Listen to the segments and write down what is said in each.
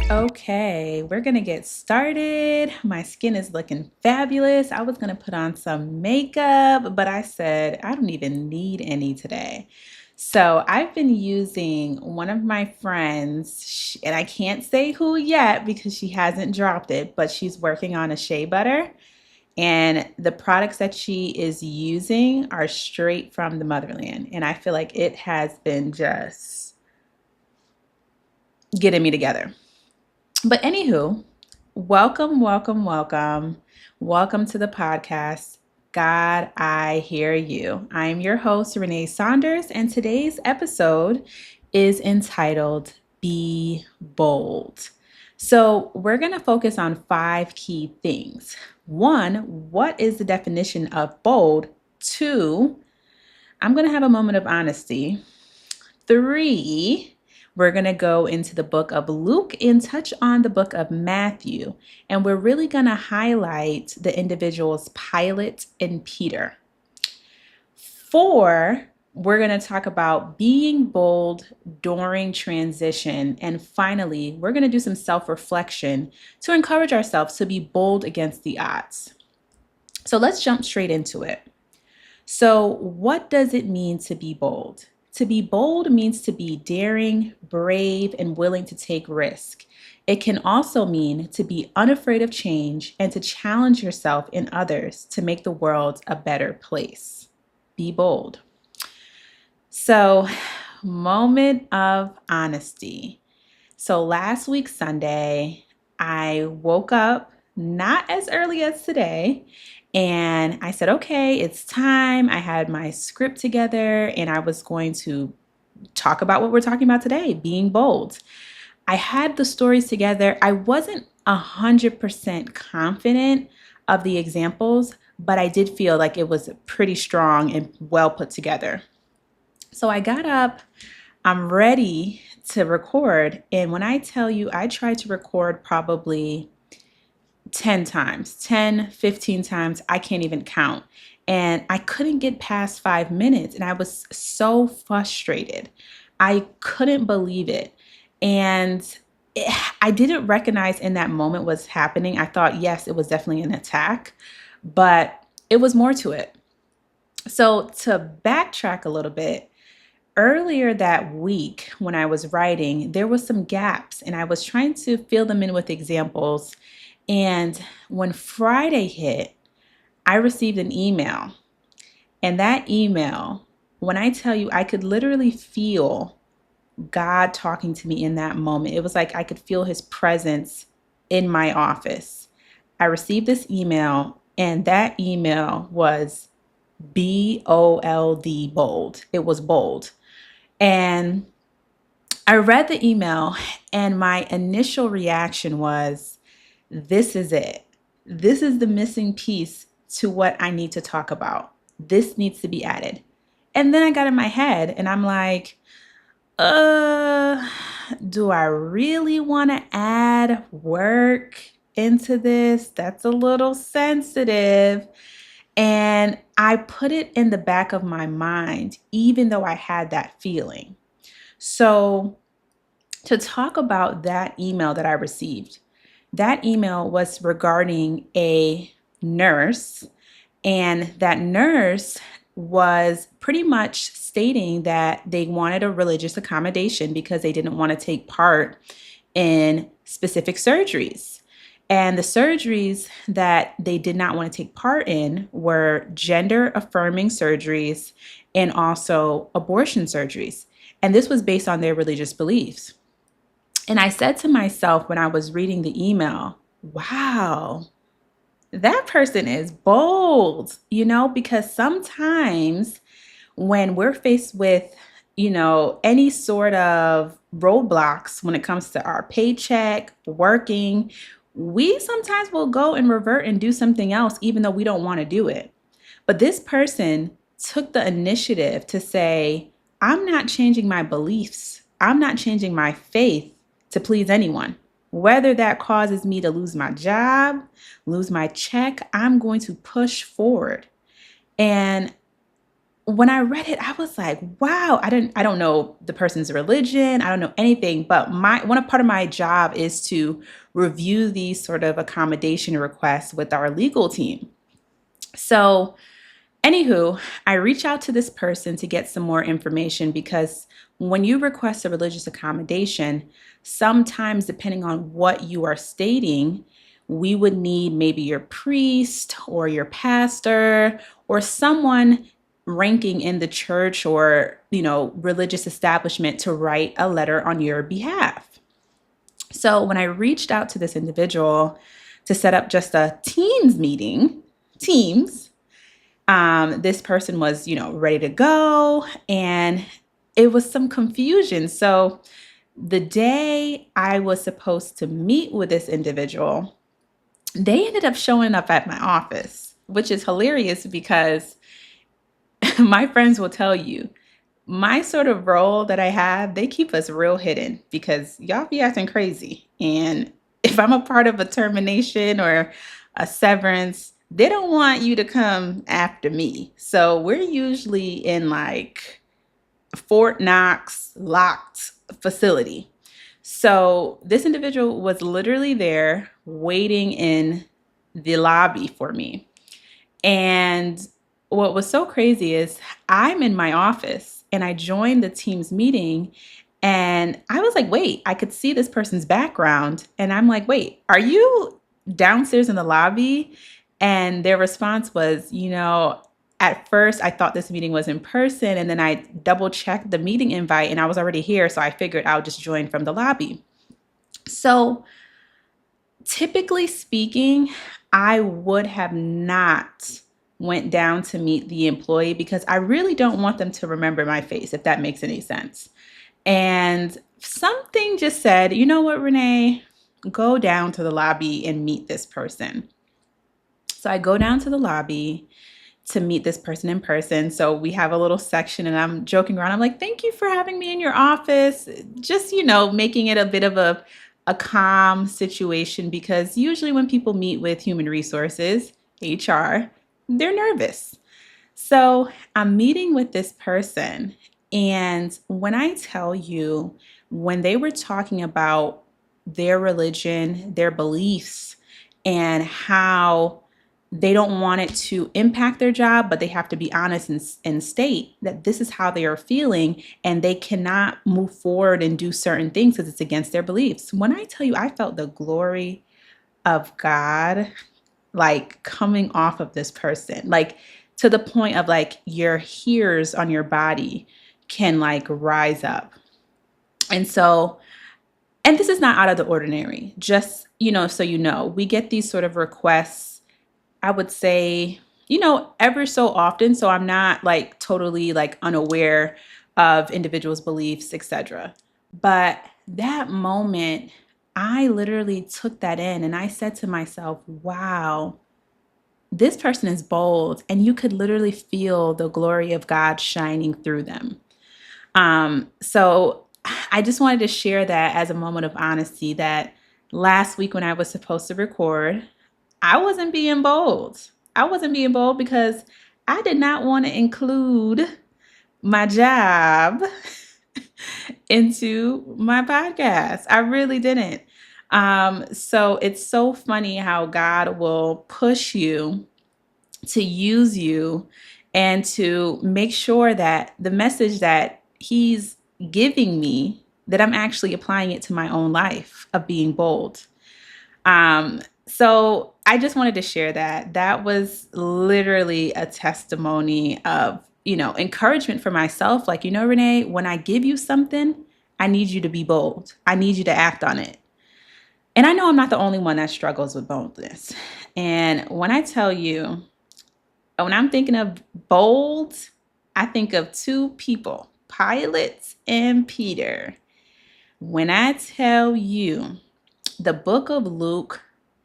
Okay, we're gonna get started. My skin is looking fabulous. I was gonna put on some makeup, but I said I don't even need any today. So I've been using one of my friends, and I can't say who yet because she hasn't dropped it, but she's working on a shea butter. And the products that she is using are straight from the motherland. And I feel like it has been just getting me together. But anywho, welcome, welcome, welcome. Welcome to the podcast. God, I hear you. I am your host, Renee Saunders, and today's episode is entitled Be Bold. So, we're going to focus on five key things. One, what is the definition of bold? Two, I'm going to have a moment of honesty. Three, we're going to go into the book of Luke and touch on the book of Matthew. And we're really going to highlight the individuals Pilate and Peter. Four, we're going to talk about being bold during transition. And finally, we're going to do some self-reflection to encourage ourselves to be bold against the odds. So let's jump straight into it. So, what does it mean to be bold? To be bold means to be daring, brave, and willing to take risk. It can also mean to be unafraid of change and to challenge yourself and others to make the world a better place. Be bold. So, moment of honesty. So, last week, Sunday, I woke up not as early as today. And I said, okay, it's time. I had my script together and I was going to talk about what we're talking about today, being bold. I had the stories together. I wasn't 100% confident of the examples, but I did feel like it was pretty strong and well put together. So I got up, I'm ready to record. And when I tell you, I tried to record probably 10 times, 10, 15 times, I can't even count. And I couldn't get past 5 minutes. And I was so frustrated. I couldn't believe it. And I didn't recognize in that moment what's happening. I thought, yes, it was definitely an attack, but it was more to it. So to backtrack a little bit, earlier that week when I was writing, there was some gaps and I was trying to fill them in with examples. And when Friday hit, I received an email. And that email, when I tell you, I could literally feel God talking to me in that moment. It was like I could feel his presence in my office. I received this email, and that email was BOLD, bold. It was bold. And I read the email, and my initial reaction was, this is it. This is the missing piece to what I need to talk about. This needs to be added. And then I got in my head and I'm like, do I really want to add work into this? That's a little sensitive. And I put it in the back of my mind, even though I had that feeling. So, to talk about that email that I received, that email was regarding a nurse, and that nurse was pretty much stating that they wanted a religious accommodation because they didn't want to take part in specific surgeries. And the surgeries that they did not want to take part in were gender affirming surgeries and also abortion surgeries. And this was based on their religious beliefs. And I said to myself when I was reading the email, wow, that person is bold, because sometimes when we're faced with, any sort of roadblocks when it comes to our paycheck, working, we sometimes will go and revert and do something else, even though we don't want to do it. But this person took the initiative to say, I'm not changing my beliefs. I'm not changing my faith to please anyone. Whether that causes me to lose my job, lose my check, I'm going to push forward. And when I read it, I was like, wow, I don't know the person's religion. I don't know anything, but one part of my job is to review these sort of accommodation requests with our legal team. So, anywho, I reach out to this person to get some more information because when you request a religious accommodation, sometimes depending on what you are stating, we would need maybe your priest or your pastor or someone ranking in the church or, religious establishment to write a letter on your behalf. So when I reached out to this individual to set up just a Teams meeting, Teams, this person was, ready to go, and it was some confusion. So the day I was supposed to meet with this individual, they ended up showing up at my office, which is hilarious because my friends will tell you my sort of role that I have, they keep us real hidden because y'all be acting crazy. And if I'm a part of a termination or a severance, they don't want you to come after me. So we're usually in like Fort Knox locked facility. So this individual was literally there waiting in the lobby for me. And what was so crazy is I'm in my office and I joined the team's meeting and I was like, wait, I could see this person's background. And I'm like, wait, are you downstairs in the lobby? And their response was, at first I thought this meeting was in person. And then I double checked the meeting invite and I was already here. So I figured I would just join from the lobby. So typically speaking, I would have not went down to meet the employee because I really don't want them to remember my face, if that makes any sense. And something just said, you know what, Renee, go down to the lobby and meet this person. So I go down to the lobby to meet this person in person. So we have a little section and I'm joking around. I'm like, thank you for having me in your office. Just, making it a bit of a calm situation because usually when people meet with human resources, HR, they're nervous. So I'm meeting with this person. And when I tell you, when they were talking about their religion, their beliefs, and how they don't want it to impact their job, but they have to be honest and state that this is how they are feeling and they cannot move forward and do certain things because it's against their beliefs. When I tell you, I felt the glory of God like coming off of this person, like to the point of like your hairs on your body can like rise up. And so, and this is not out of the ordinary, just, so we get these sort of requests, I would say, ever so often. So I'm not like totally like unaware of individuals' beliefs, etc. But that moment, I literally took that in and I said to myself, wow, this person is bold. And you could literally feel the glory of God shining through them. So I just wanted to share that as a moment of honesty that last week when I was supposed to record, I wasn't being bold. I wasn't being bold because I did not want to include my job into my podcast. I really didn't. So it's so funny how God will push you to use you and to make sure that the message that He's giving me, that I'm actually applying it to my own life of being bold. So I just wanted to share that. That was literally a testimony of, encouragement for myself. Like, Renee, when I give you something, I need you to be bold. I need you to act on it. And I know I'm not the only one that struggles with boldness. And when I tell you, when I'm thinking of bold, I think of two people, Pilate and Peter. When I tell you, the book of Luke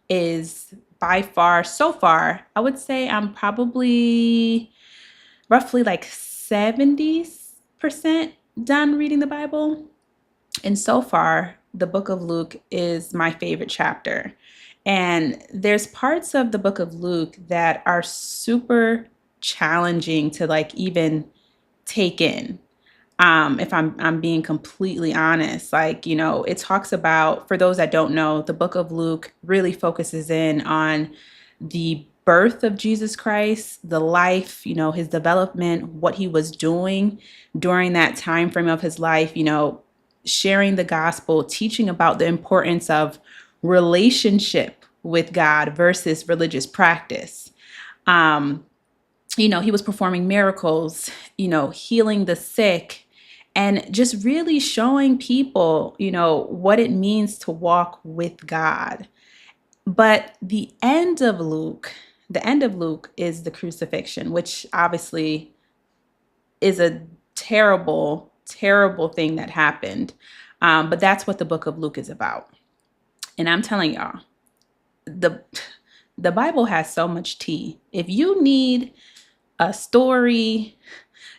is by far, so far, I would say I'm probably roughly like 70% done reading the Bible. And so far, the book of Luke is my favorite chapter. And there's parts of the book of Luke that are super challenging to like even take in. If I'm being completely honest, like, it talks about, for those that don't know, the book of Luke really focuses in on the birth of Jesus Christ, the life, his development, what he was doing during that time frame of his life, sharing the gospel, teaching about the importance of relationship with God versus religious practice. Um, he was performing miracles, healing the sick, and just really showing people, what it means to walk with God. But the end of Luke is the crucifixion, which obviously is a terrible, terrible thing that happened. But that's what the book of Luke is about. And I'm telling y'all, the the Bible has so much tea. If you need a story,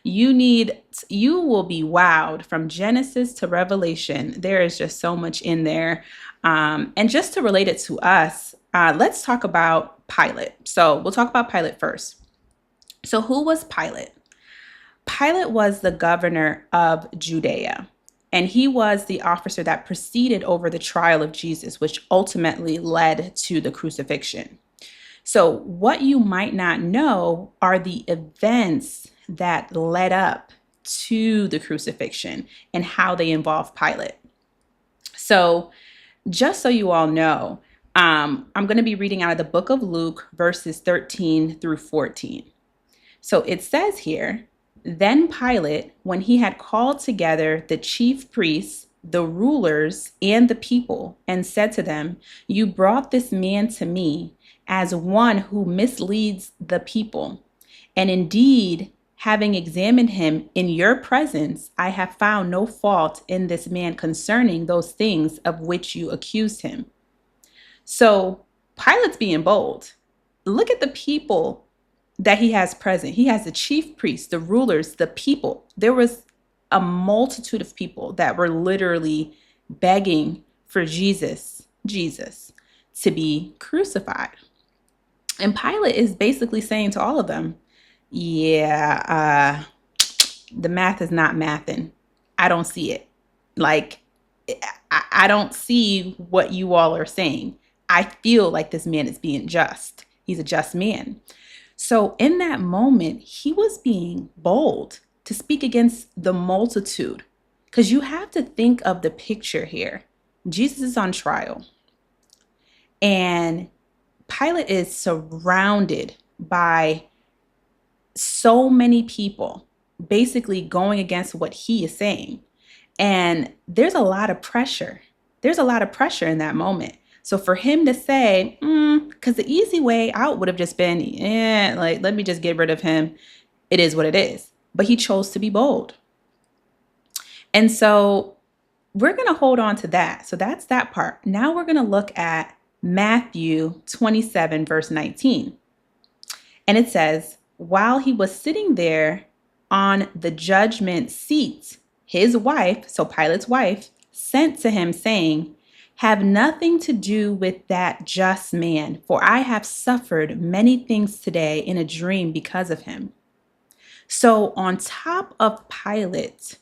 you will be wowed from Genesis to Revelation. There is just so much in there. And just to relate it to us, let's talk about Pilate. So we'll talk about Pilate first. So who was Pilate? Pilate was the governor of Judea, and he was the officer that presided over the trial of Jesus, which ultimately led to the crucifixion. So, what you might not know are the events that led up to the crucifixion and how they involve Pilate. So, just so you all know, I'm going to be reading out of the book of Luke, verses 13 through 14. So it says here, then Pilate, when he had called together the chief priests, the rulers, and the people, and said to them, you brought this man to me as one who misleads the people. And indeed, having examined him in your presence, I have found no fault in this man concerning those things of which you accused him. So Pilate's being bold. Look at the people that he has present. He has the chief priests, the rulers, the people. There was a multitude of people that were literally begging for Jesus to be crucified. And Pilate is basically saying to all of them, yeah, the math is not mathing. I don't see it. Like, I don't see what you all are saying. I feel like this man is being just. He's a just man. So in that moment, he was being bold to speak against the multitude, because you have to think of the picture here. Jesus is on trial, and Pilate is surrounded by so many people basically going against what he is saying. And there's a lot of pressure. There's a lot of pressure in that moment. So for him to say, because the easy way out would have just been, like, let me just get rid of him. It is what it is. But he chose to be bold. And so we're going to hold on to that. So that's that part. Now we're going to look at Matthew 27, verse 19. And it says, while he was sitting there on the judgment seat, his wife, so Pilate's wife, sent to him saying, have nothing to do with that just man, for I have suffered many things today in a dream because of him. So on top of Pilate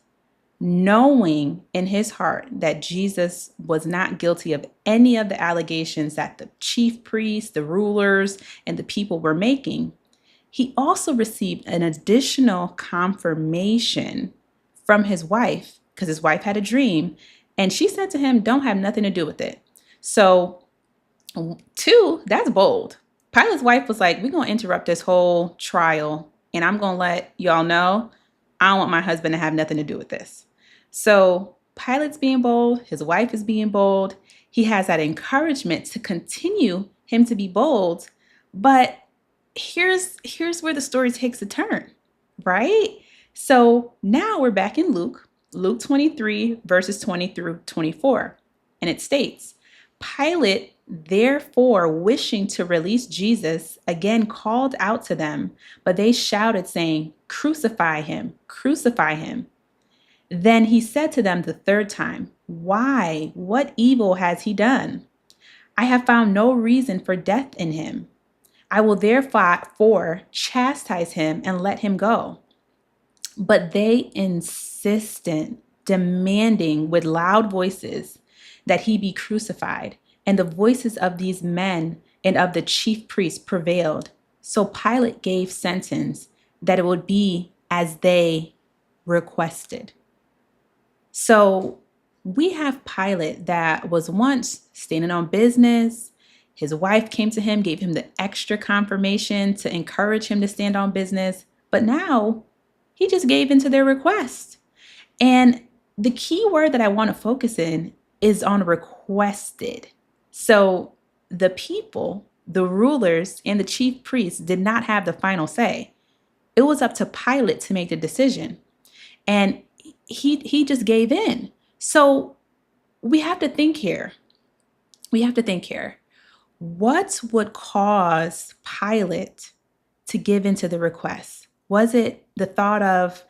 knowing in his heart that Jesus was not guilty of any of the allegations that the chief priests, the rulers, and the people were making, he also received an additional confirmation from his wife, because his wife had a dream, and she said to him, don't have nothing to do with it. So, 2, that's bold. Pilate's wife was like, we're going to interrupt this whole trial, and I'm going to let y'all know I don't want my husband to have nothing to do with this. So Pilate's being bold. His wife is being bold. He has that encouragement to continue him to be bold. But here's where the story takes a turn, right? So now we're back in Luke 23, verses 20 through 24. And it states, Pilate, therefore, wishing to release Jesus, again called out to them, but they shouted, saying, crucify him, crucify him. Then he said to them the third time, why? What evil has he done? I have found no reason for death in him. I will therefore chastise him and let him go. But they insisted, demanding with loud voices that he be crucified. And the voices of these men and of the chief priests prevailed. So Pilate gave sentence that it would be as they requested. So we have Pilate that was once standing on business. His wife came to him, gave him the extra confirmation to encourage him to stand on business. But now he just gave into their request. And the key word that I want to focus in is on requested. So the people, the rulers, and the chief priests did not have the final say. It was up to Pilate to make the decision. And he just gave in. So we have to think here. We have to think here. What would cause Pilate to give into the request? Was it the thought of,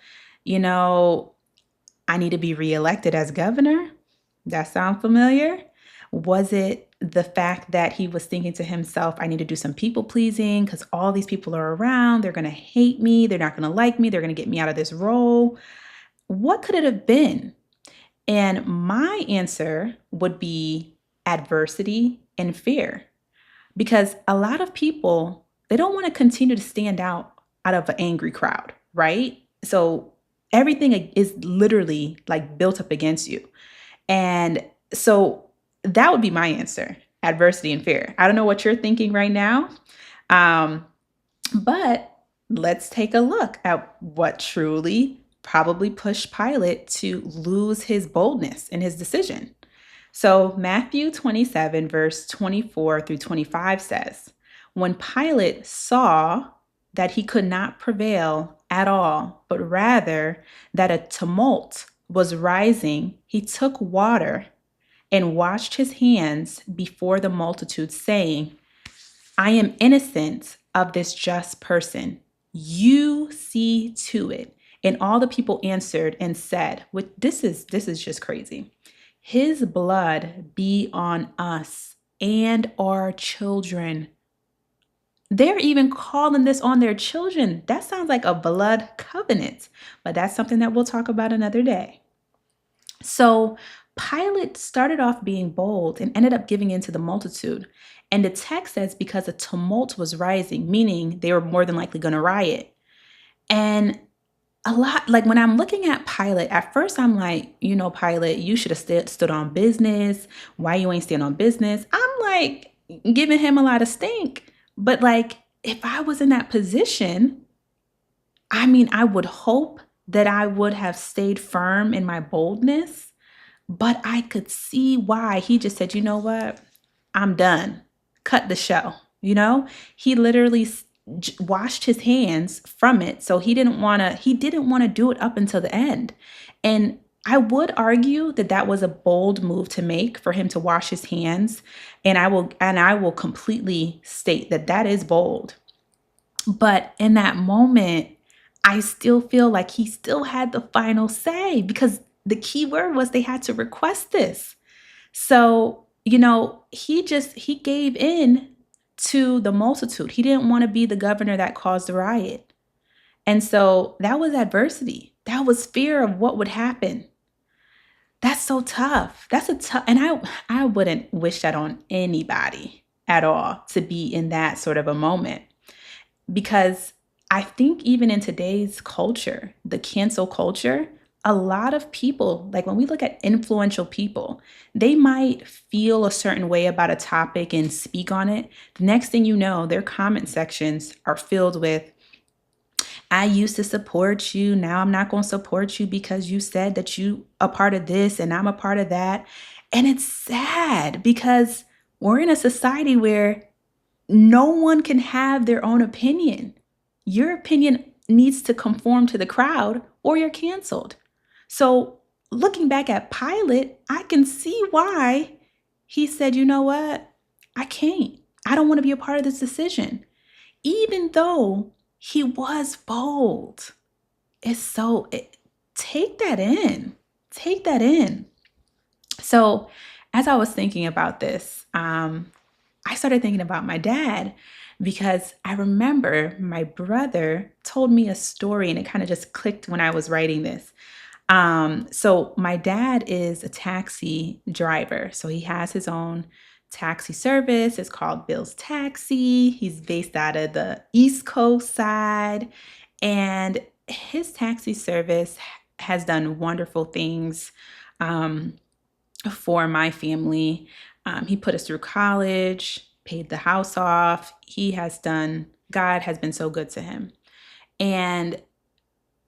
I need to be reelected as governor? That sound familiar? Was it the fact that he was thinking to himself, I need to do some people pleasing because all these people are around. They're going to hate me. They're not going to like me. They're going to get me out of this role. What could it have been? And my answer would be adversity and fear. Because a lot of people, they don't want to continue to stand out of an angry crowd, right? So everything is literally like built up against you. And so that would be my answer, adversity and fear. I don't know what you're thinking right now, but let's take a look at what truly probably pushed Pilate to lose his boldness in his decision. So Matthew 27, verse 24 through 25 says, when Pilate saw that he could not prevail at all, but rather that a tumult was rising, he took water and washed his hands before the multitude, saying, I am innocent of this just person. You see to it. And all the people answered and said, this is just crazy. His blood be on us and our children. They're even calling this on their children. That sounds like a blood covenant, but that's something that we'll talk about another day. So Pilate started off being bold and ended up giving in to the multitude. And the text says because a tumult was rising, meaning they were more than likely going to riot. And a lot, like when I'm looking at Pilate, at first I'm like, Pilate, you should have stood on business. Why you ain't stand on business? I'm like giving him a lot of stink. But like, if I was in that position, I would hope that I would have stayed firm in my boldness, but I could see why he just said, you know what? I'm done. Cut the show. He literally washed his hands from it. So he didn't want to do it up until the end. And I would argue that that was a bold move to make for him to wash his hands. And I will completely state that that is bold. But in that moment, I still feel like he still had the final say because the key word was they had to request this. So, he gave in to the multitude. He didn't want to be the governor that caused the riot. And so that was adversity. That was fear of what would happen. That's so tough. And I wouldn't wish that on anybody at all to be in that sort of a moment. Because I think even in today's culture, the cancel culture, a lot of people, like when we look at influential people, they might feel a certain way about a topic and speak on it. The next thing you know, their comment sections are filled with, I used to support you. Now I'm not going to support you because you said that you a part of this and I'm a part of that. And it's sad because we're in a society where no one can have their own opinion. Your opinion needs to conform to the crowd or you're canceled. So looking back at Pilate, I can see why he said, you know what? I can't. I don't want to be a part of this decision. Even though he was bold. Take that in. Take that in. So as I was thinking about this, I started thinking about my dad because I remember my brother told me a story and it kind of just clicked when I was writing this. So my dad is a taxi driver. So he has his own taxi service. It's called Bill's Taxi. He's based out of the East Coast side. And his taxi service has done wonderful things um, for my family. He put us through college, paid the house off. God has been so good to him. And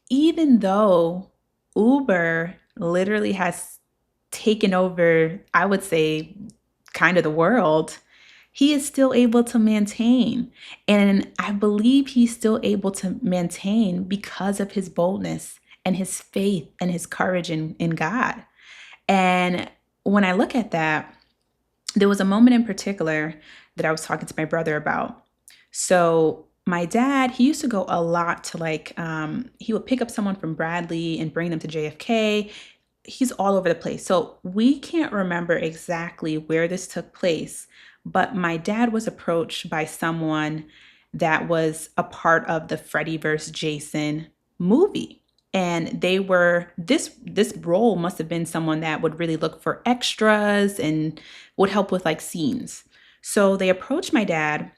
even though Uber literally has taken over, I would say, kind of the world, he is still able to maintain. And I believe he's still able to maintain because of his boldness and his faith and his courage in God. And when I look at that, there was a moment in particular that I was talking to my brother about. So my dad, he used to go a lot to he would pick up someone from Bradley and bring them to JFK. He's all over the place. So we can't remember exactly where this took place, but my dad was approached by someone that was a part of the Freddy vs. Jason movie. And this role must have been someone that would really look for extras and would help with like scenes. So they approached my dad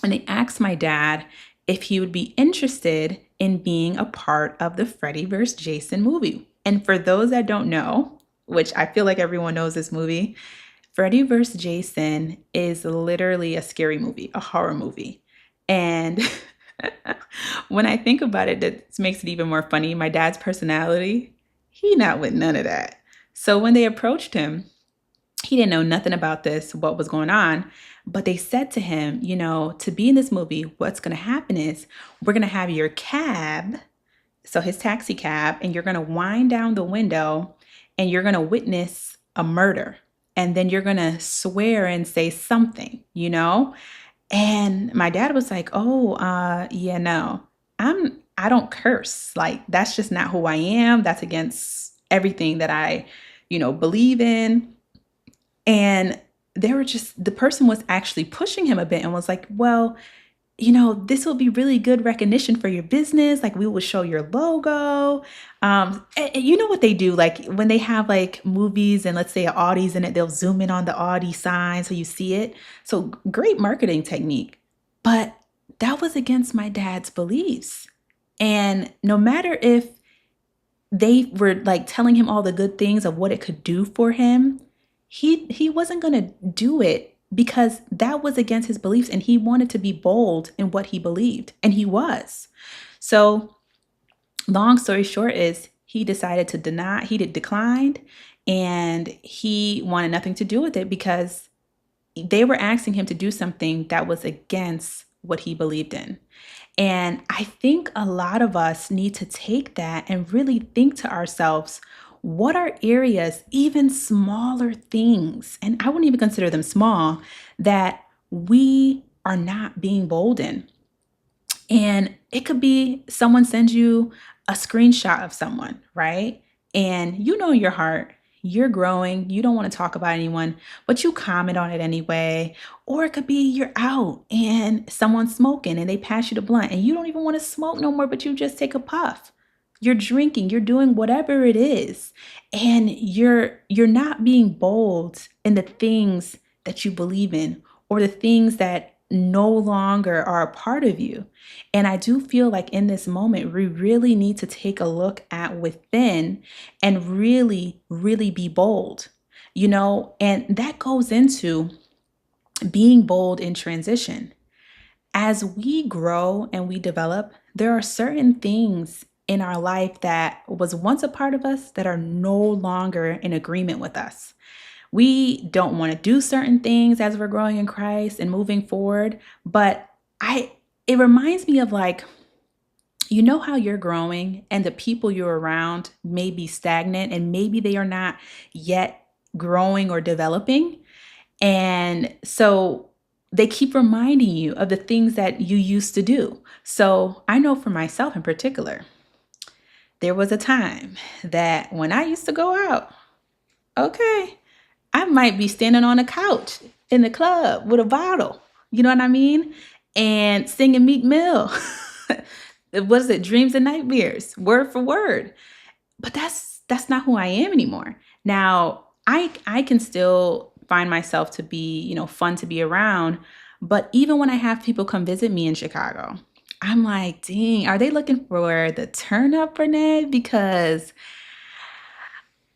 and they asked my dad if he would be interested in being a part of the Freddy vs. Jason movie. And for those that don't know, which I feel like everyone knows this movie, Freddy vs. Jason is literally a scary movie, a horror movie. And when I think about it, that makes it even more funny. My dad's personality, he not with none of that. So when they approached him, he didn't know nothing about this, what was going on. But they said to him, to be in this movie, what's going to happen is we're going to have your cab, so his taxi cab, and you're going to wind down the window and you're going to witness a murder. And then you're going to swear and say something. And my dad was like, "Oh, yeah, no, I don't curse. Like, that's just not who I am. That's against everything that I, believe in." And the person was actually pushing him a bit and was like, "Well, this will be really good recognition for your business. Like, we will show your logo." And you know what they do? Like, when they have like movies and let's say an Audi's in it, they'll zoom in on the Audi sign so you see it. So great marketing technique. But that was against my dad's beliefs. And no matter if they were like telling him all the good things of what it could do for him, he wasn't going to do it because that was against his beliefs and he wanted to be bold in what he believed, and he was. So long story short is he decided to declined, and he wanted nothing to do with it because they were asking him to do something that was against what he believed in. And I think a lot of us need to take that and really think to ourselves, what are areas, even smaller things, and I wouldn't even consider them small, that we are not being bold in? And it could be someone sends you a screenshot of someone, right? And in your heart, you're growing, you don't want to talk about anyone, but you comment on it anyway. Or it could be you're out and someone's smoking and they pass you the blunt and you don't even want to smoke no more, but you just take a puff. You're drinking, you're doing whatever it is. And you're not being bold in the things that you believe in or the things that no longer are a part of you. And I do feel like in this moment, we really need to take a look at within and really, really be bold, and that goes into being bold in transition. As we grow and we develop, there are certain things in our life that was once a part of us that are no longer in agreement with us. We don't want to do certain things as we're growing in Christ and moving forward, but it reminds me of like, how you're growing and the people you're around may be stagnant and maybe they are not yet growing or developing. And so they keep reminding you of the things that you used to do. So I know for myself in particular, there was a time that when I used to go out, okay, I might be standing on a couch in the club with a bottle. You know what I mean? and singing Meek Mill. What is it? Dreams and Nightmares, word for word. But that's not who I am anymore. Now, I can still find myself to be, fun to be around, but even when I have people come visit me in Chicago, I'm like, dang, are they looking for the turn up, Renee? Because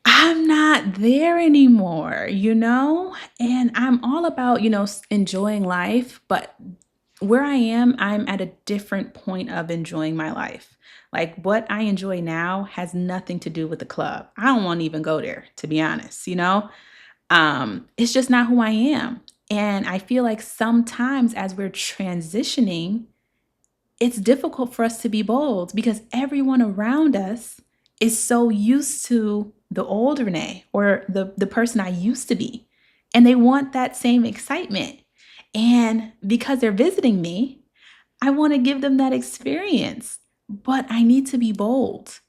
I'm not there anymore. And I'm all about, enjoying life, but where I am, I'm at a different point of enjoying my life. Like what I enjoy now has nothing to do with the club. I don't want to even go there, to be honest. It's just not who I am. And I feel like sometimes as we're transitioning, it's difficult for us to be bold because everyone around us is so used to the old Renee or the person I used to be. And they want that same excitement. And because they're visiting me, I want to give them that experience, but I need to be bold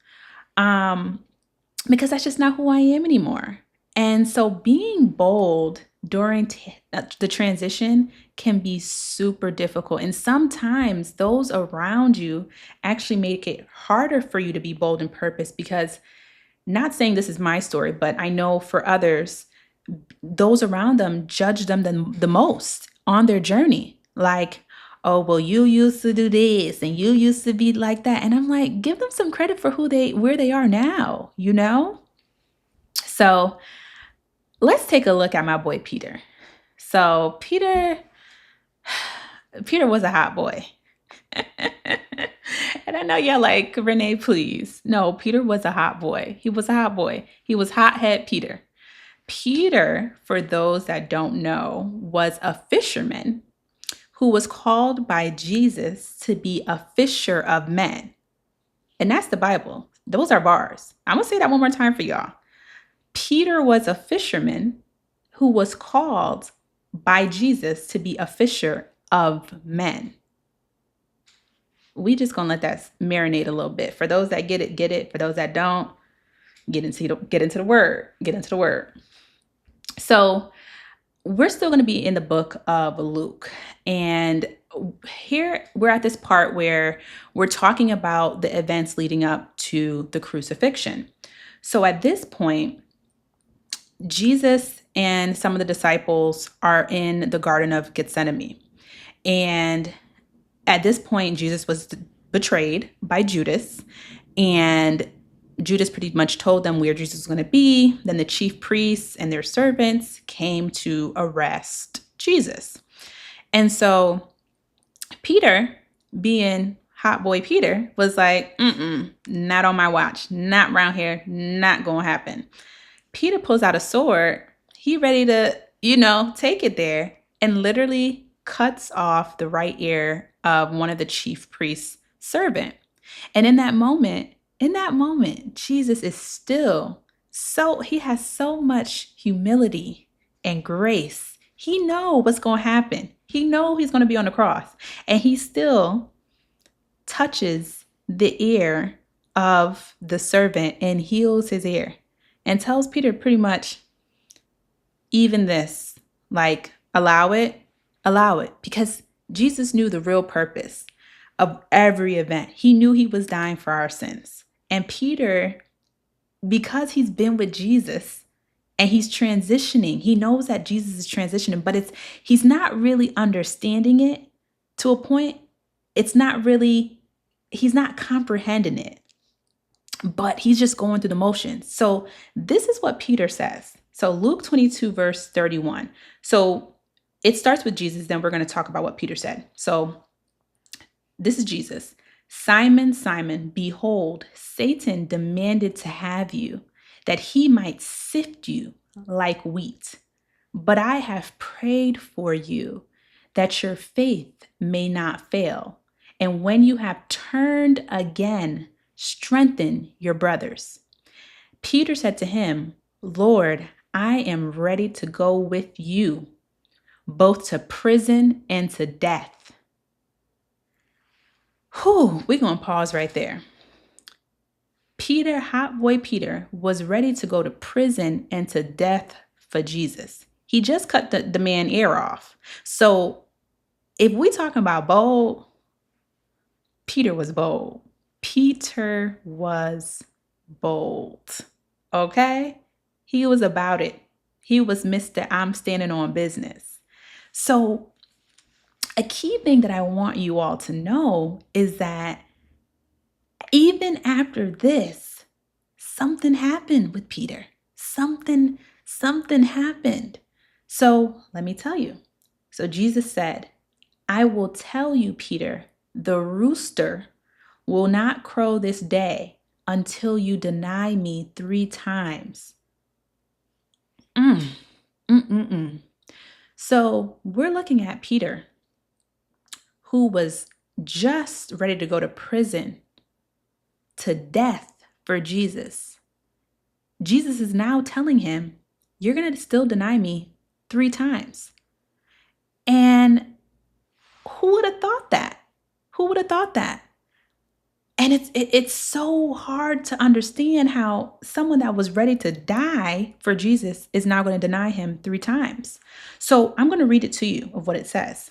because that's just not who I am anymore. And so being bold during the transition can be super difficult. And sometimes those around you actually make it harder for you to be bold in purpose because, not saying this is my story, but I know for others, those around them judge them the most on their journey. Like, oh, well, you used to do this and you used to be like that. And I'm like, give them some credit for where they are now. So let's take a look at my boy, Peter. So Peter was a hot boy. And I know y'all like, Renee, please. No, Peter was a hot boy. He was a hot boy. He was hothead Peter. Peter, for those that don't know, was a fisherman who was called by Jesus to be a fisher of men. And that's the Bible. Those are bars. I'm going to say that one more time for y'all. Peter was a fisherman who was called by Jesus to be a fisher of men. We just going to let that marinate a little bit. For those that get it, get it. For those that don't, get into the word. So we're still going to be in the book of Luke. And here we're at this part where we're talking about the events leading up to the crucifixion. So at this point, Jesus and some of the disciples are in the Garden of Gethsemane. And at this point, Jesus was betrayed by Judas. And Judas pretty much told them where Jesus was going to be. Then the chief priests and their servants came to arrest Jesus. And so Peter, being hot boy Peter, was like, not on my watch, not around here, not going to happen. Peter pulls out a sword. He ready to, take it there and literally cuts off the right ear of one of the chief priest's servant. And in that moment, Jesus is still he has so much humility and grace. He knows what's going to happen. He knows he's going to be on the cross. And he still touches the ear of the servant and heals his ear and tells Peter pretty much, even this, like, allow it, because Jesus knew the real purpose of every event. He knew he was dying for our sins. And Peter, because he's been with Jesus and he's transitioning, he knows that Jesus is transitioning, but he's not really understanding it to a point. He's not comprehending it, but he's just going through the motions. So this is what Peter says. So Luke 22, verse 31. So it starts with Jesus, then we're going to talk about what Peter said. So this is Jesus. Simon, Simon, behold, Satan demanded to have you, that he might sift you like wheat. But I have prayed for you, that your faith may not fail. And when you have turned again, strengthen your brothers. Peter said to him, Lord, I am ready to go with you, both to prison and to death. We're going to pause right there. Peter, hot boy Peter, was ready to go to prison and to death for Jesus. He just cut the man's ear off. So If we talking about bold, Peter was bold. Peter was bold. Okay? He was about it. He was Mr. I'm standing on business. So, a key thing that I want you all to know is that even after this, something happened with Peter. Something happened. So, let me tell you. So, Jesus said, I will tell you, Peter, the rooster will not crow this day until you deny me 3 times. Mm, mm, mm, mm. So we're looking at Peter, who was just ready to go to prison, to death for Jesus. Jesus is now telling him, you're going to still deny me 3 times. And who would have thought that? Who would have thought that? And it's so hard to understand how someone that was ready to die for Jesus is now going to deny him 3 times. So I'm going to read it to you of what it says.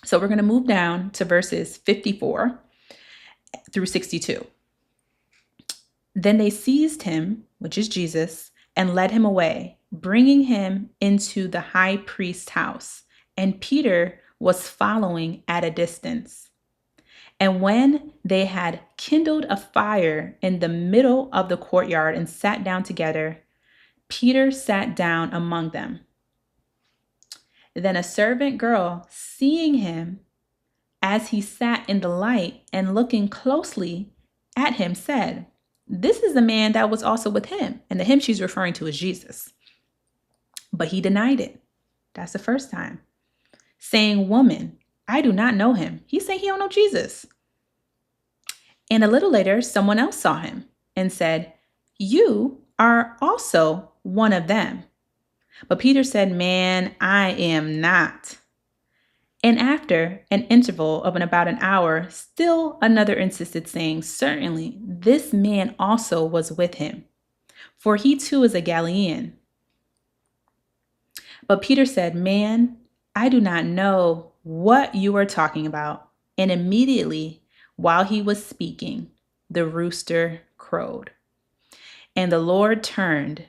So we're going to move down to verses 54 through 62. Then they seized him, which is Jesus, and led him away, bringing him into the high priest's house. And Peter was following at a distance. And when they had kindled a fire in the middle of the courtyard and sat down together, Peter sat down among them. Then a servant girl, seeing him as he sat in the light and looking closely at him, said, this is the man that was also with him. And the him she's referring to is Jesus. But he denied it. That's the first time. Saying, woman, I do not know him. He's saying he don't know Jesus. And a little later, someone else saw him and said, you are also one of them. But Peter said, man, I am not. And after an interval of about an hour, still another insisted, saying, certainly this man also was with him, for he too is a Galilean. But Peter said, man, I do not know what you are talking about. And immediately, while he was speaking, the rooster crowed. And the Lord turned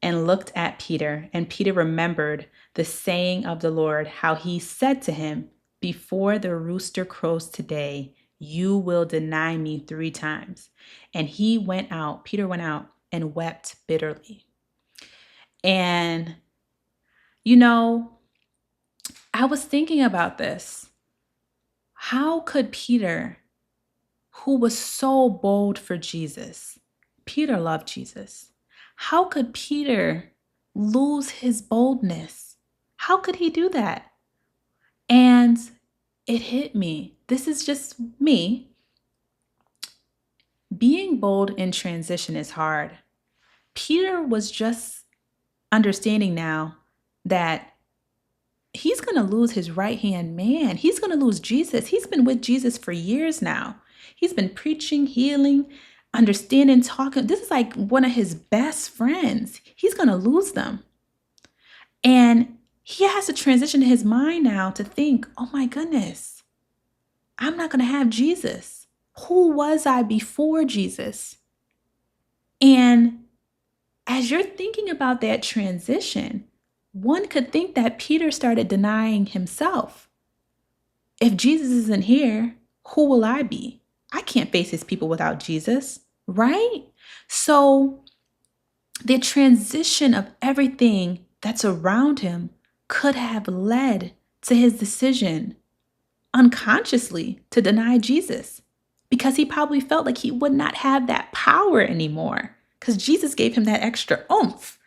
and looked at Peter, and Peter remembered the saying of the Lord, how he said to him, before the rooster crows today, you will deny me 3 times. And Peter went out and wept bitterly. And, I was thinking about this. How could Peter, who was so bold for Jesus, Peter loved Jesus. How could Peter lose his boldness? How could he do that? And it hit me. This is just me. Being bold in transition is hard. Peter was just understanding now that he's going to lose his right-hand man. He's going to lose Jesus. He's been with Jesus for years now. He's been preaching, healing, understanding, talking. This is like one of his best friends. He's going to lose them. And he has to transition his mind now to think, oh my goodness, I'm not going to have Jesus. Who was I before Jesus? And as you're thinking about that transition, one could think that Peter started denying himself. If Jesus isn't here, who will I be? I can't face his people without Jesus, right? So the transition of everything that's around him could have led to his decision unconsciously to deny Jesus, because he probably felt like he would not have that power anymore because Jesus gave him that extra oomph.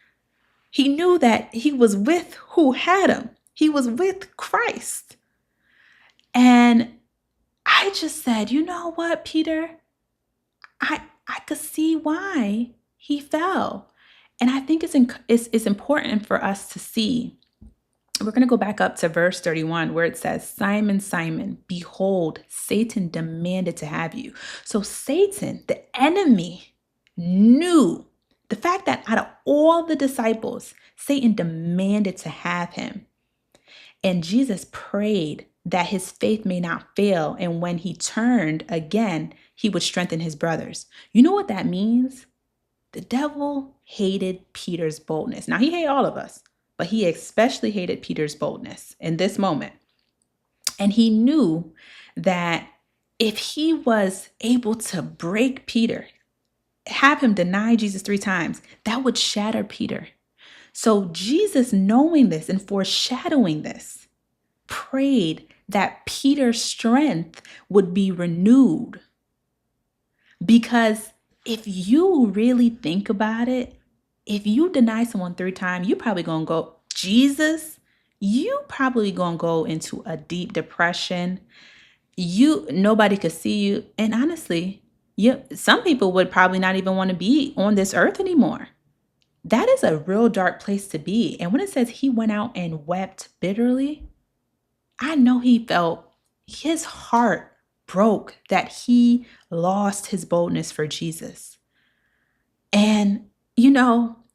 He knew that he was with who had him. He was with Christ. And I just said, you know what, Peter? I could see why he fell. And I think it's important for us to see. We're going to go back up to verse 31 where it says, Simon, Simon, behold, Satan demanded to have you. So Satan, the enemy, knew the fact that out of all the disciples, Satan demanded to have him. And Jesus prayed that his faith may not fail. And when he turned again, he would strengthen his brothers. You know what that means? The devil hated Peter's boldness. Now, he hated all of us, but he especially hated Peter's boldness in this moment. And he knew that if he was able to break Peter, have him deny Jesus 3 times, that would shatter Peter. So Jesus, knowing this and foreshadowing this, prayed that Peter's strength would be renewed. Because if you really think about it, if you deny someone 3 times, you probably gonna go, Jesus, you probably gonna go into a deep depression. Nobody could see you. And honestly, some people would probably not even want to be on this earth anymore. That is a real dark place to be. And when it says he went out and wept bitterly, I know he felt his heart broke that he lost his boldness for Jesus. And,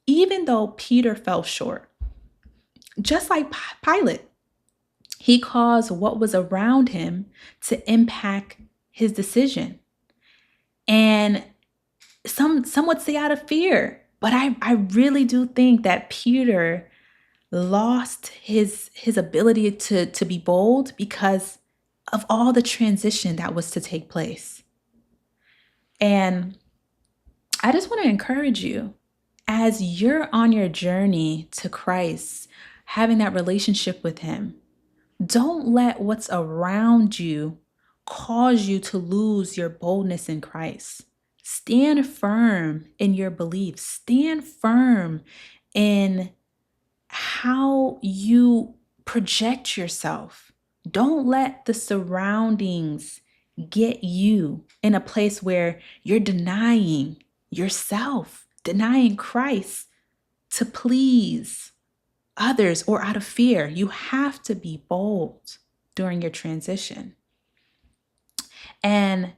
even though Peter fell short, just like Pilate, he caused what was around him to impact his decision. And some would say out of fear, but I really do think that Peter lost his ability to be bold because of all the transition that was to take place. And I just want to encourage you, as you're on your journey to Christ, having that relationship with him, don't let what's around you cause you to lose your boldness in Christ. Stand firm in your beliefs. Stand firm in how you project yourself. Don't let the surroundings get you in a place where you're denying yourself, denying Christ to please others or out of fear. You have to be bold during your transition. And,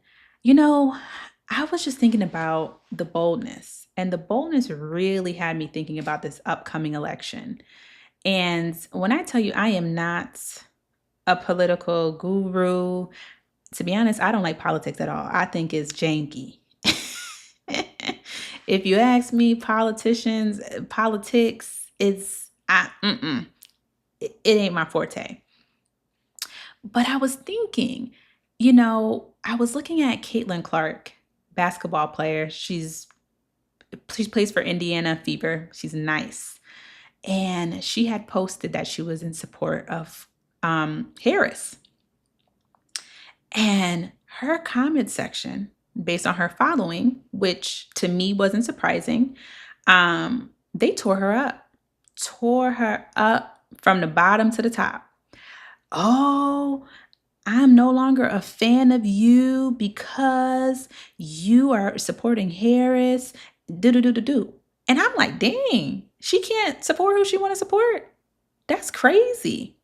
I was just thinking about the boldness, and the boldness really had me thinking about this upcoming election. And when I tell you I am not a political guru, to be honest, I don't like politics at all. I think it's janky. If you ask me, politics, it ain't my forte. But I was thinking, I was looking at Caitlin Clark, basketball player. She plays for Indiana Fever. She's nice. And she had posted that she was in support of Harris. And her comment section, based on her following, which to me wasn't surprising, they tore her up from the bottom to the top. Oh, I'm no longer a fan of you because you are supporting Harris. Do. And I'm like, dang, she can't support who she want to support. That's crazy.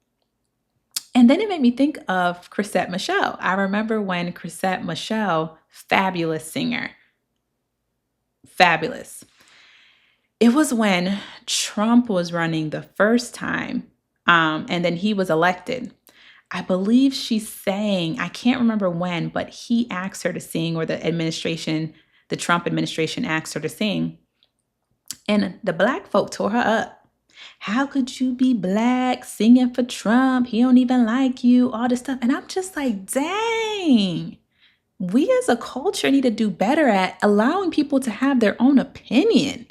And then it made me think of Chrisette Michele. I remember when Chrisette Michele, fabulous singer, fabulous. It was when Trump was running the first time, and then he was elected. I believe she sang, I can't remember when, but he asked her to sing, or the Trump administration asked her to sing. And the Black folk tore her up. How could you be Black singing for Trump? He don't even like you, all this stuff. And I'm just like, dang, we as a culture need to do better at allowing people to have their own opinion.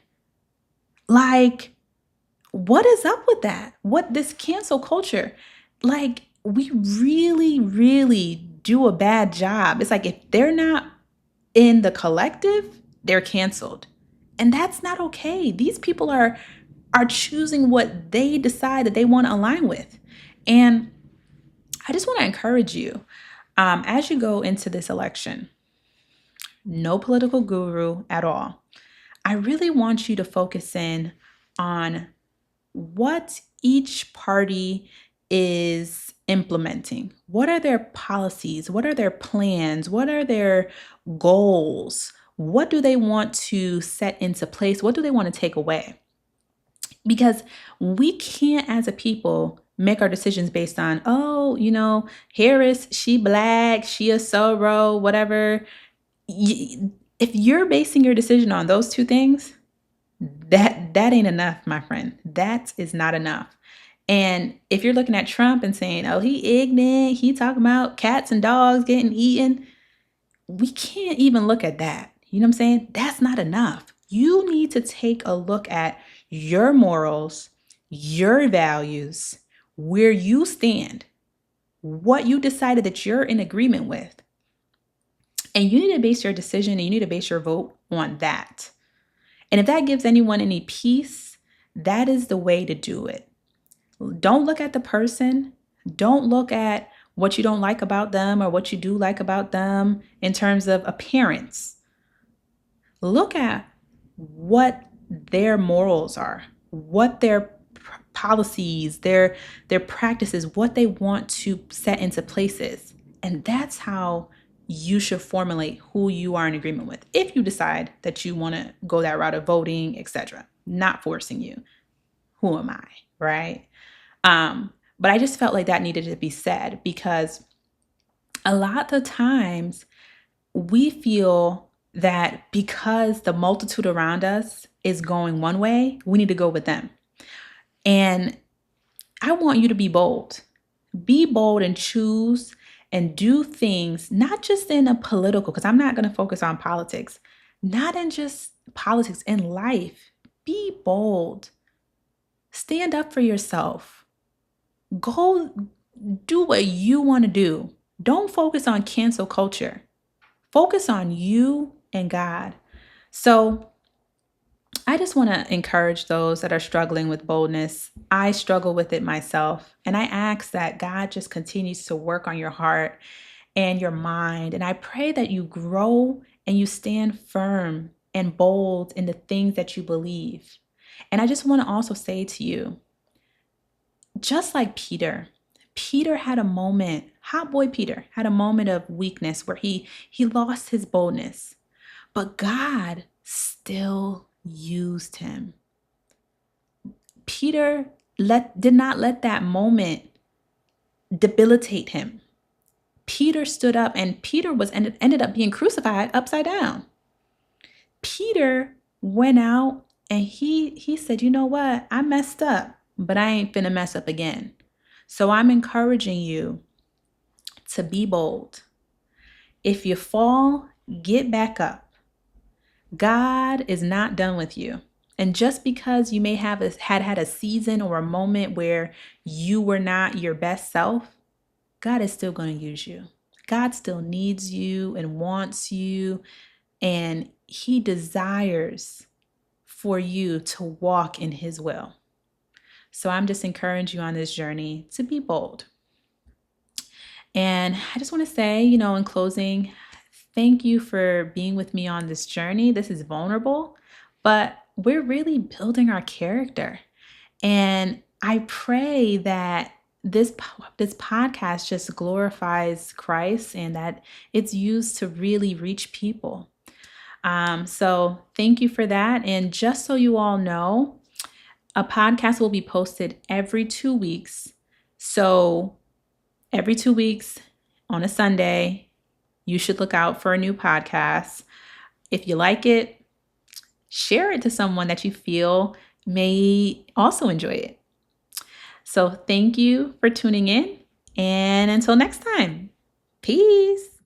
Like, what is up with that? What this cancel culture? Like, we really, really do a bad job. It's like if they're not in the collective, they're canceled. And that's not okay. These people are choosing what they decide that they want to align with. And I just want to encourage you, as you go into this election, no political guru at all. I really want you to focus in on what each party is implementing. What are their policies? What are their plans? What are their goals? What do they want to set into place? What do they want to take away? Because we can't, as a people, make our decisions based on, oh, Harris, she black, she a sorrow, whatever. If you're basing your decision on those two things, that ain't enough, my friend. That is not enough. And if you're looking at Trump and saying, oh, he ignorant, he talking about cats and dogs getting eaten, we can't even look at that. You know what I'm saying? That's not enough. You need to take a look at your morals, your values, where you stand, what you decided that you're in agreement with. And you need to base your decision and you need to base your vote on that. And if that gives anyone any peace, that is the way to do it. Don't look at the person. Don't look at what you don't like about them or what you do like about them in terms of appearance. Look at what their morals are, what their policies, their practices, what they want to set into places. And that's how you should formulate who you are in agreement with. If you decide that you want to go that route of voting, etc., not forcing you. Who am I, right? But I just felt like that needed to be said because a lot of times we feel that because the multitude around us is going one way, we need to go with them. And I want you to be bold. Be bold and choose and do things, not just in a political, because I'm not going to focus on politics, not in just politics, in life. Be bold. Stand up for yourself. Go do what you want to do. Don't focus on cancel culture. Focus on you and God. So I just want to encourage those that are struggling with boldness. I struggle with it myself. And I ask that God just continues to work on your heart and your mind. And I pray that you grow and you stand firm and bold in the things that you believe. And I just want to also say to you, just like Peter had a moment, hot boy Peter had a moment of weakness where he lost his boldness, but God still used him. Peter did not let that moment debilitate him. Peter stood up, and Peter ended up being crucified upside down. Peter went out and he said, you know what? I messed up, but I ain't finna mess up again. So I'm encouraging you to be bold. If you fall, get back up. God is not done with you. And just because you may have had a season or a moment where you were not your best self, God is still going to use you. God still needs you and wants you, and He desires for you to walk in His will. So I'm just encouraging you on this journey to be bold. And I just want to say, in closing, thank you for being with me on this journey. This is vulnerable, but we're really building our character. And I pray that this podcast just glorifies Christ and that it's used to really reach people. So thank you for that. And just so you all know, a podcast will be posted every 2 weeks. So every 2 weeks on a Sunday, you should look out for a new podcast. If you like it, share it to someone that you feel may also enjoy it. So thank you for tuning in. And until next time, peace.